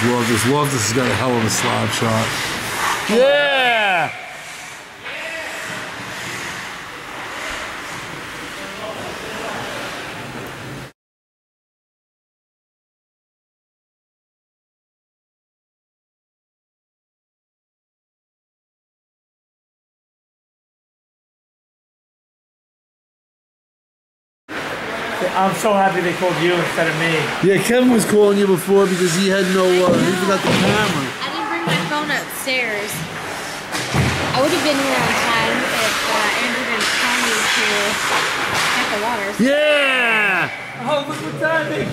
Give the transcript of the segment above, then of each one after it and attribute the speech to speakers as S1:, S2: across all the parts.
S1: with Loftus. Loftus has got a hell of a slap shot. Yeah!
S2: I'm so happy they called you instead of me.
S1: Yeah, Kevin was calling you before because he had no, he forgot the camera.
S3: I didn't bring my phone upstairs. I would have been here on time if Andrew didn't tell me to check the waters.
S1: Yeah!
S2: Oh, look what time they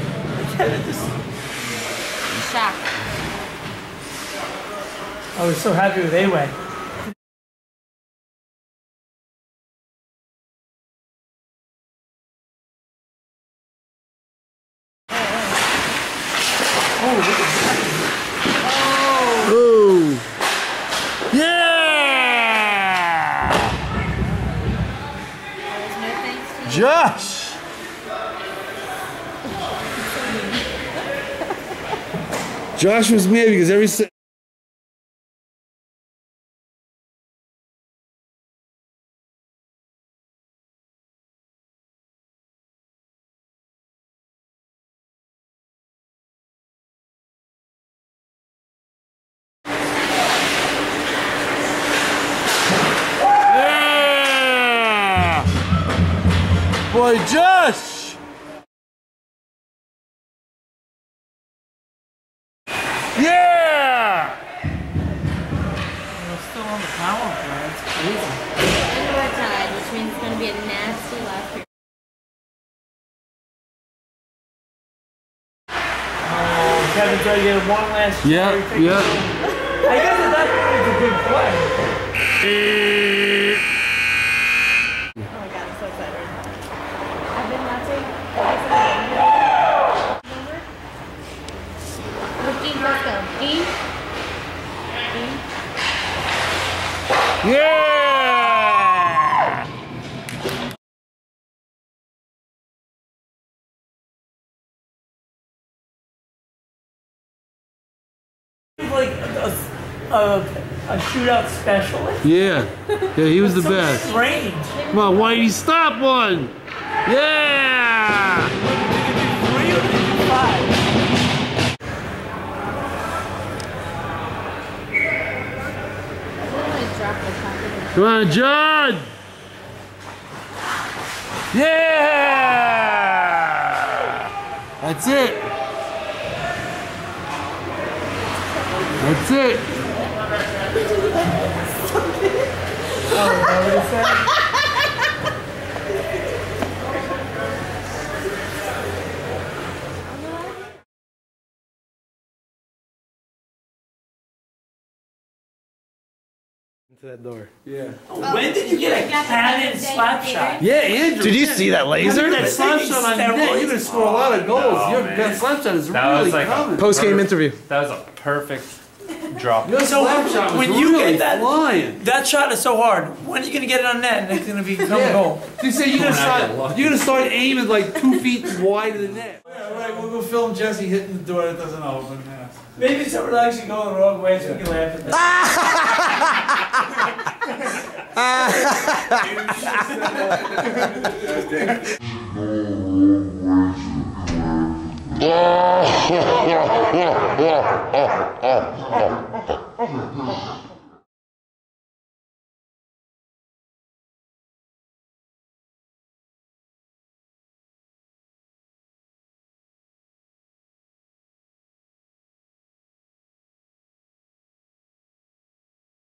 S2: just...
S3: I'm shocked.
S2: I was so happy with A-Way.
S1: Oh! Yeah!
S3: No thanks to you.
S1: Josh! Josh was mad because every boy, Josh! Yeah!
S2: We're still on the power plant. It's crazy.
S3: Indoor tide, which means it's going to be a nasty last year.
S2: Oh, Kevin tried to get one last shot.
S1: Yeah, yeah.
S2: I guess at that point it's a good play.
S3: Oh my god, I'm so excited. I've been watching. Remember? Let's go. D.
S1: Yeah!
S2: Like a shootout specialist.
S1: Yeah. Yeah, he was the
S2: So
S1: best.
S2: strange.
S1: Come on, Whitey, stop one! Yeah!
S2: Three or five?
S1: Come on, John! Yeah! That's it. That's it.
S2: Oh, is that what it said?
S1: To that door. Yeah.
S2: When did you get a cannon slap shot?
S1: Yeah, Andrew.
S4: Did you see that laser?
S2: That
S1: Slap shot on net. You're gonna score a lot of goals. Your slap shot is
S4: That
S1: really
S4: was like
S1: coming.
S4: Post-game interview.
S5: That was a perfect drop.
S1: Your slap shot was
S2: when you
S1: really
S2: get that,
S1: flying.
S2: that shot is so hard. When are you gonna get it on net and it's gonna become a goal?
S1: You say you're gonna start aiming like 2 feet wide of the net.
S6: Yeah, right, we'll go film Jesse hitting the door that doesn't open. Yeah.
S2: Maybe someone will actually go the wrong way so we can laugh at that.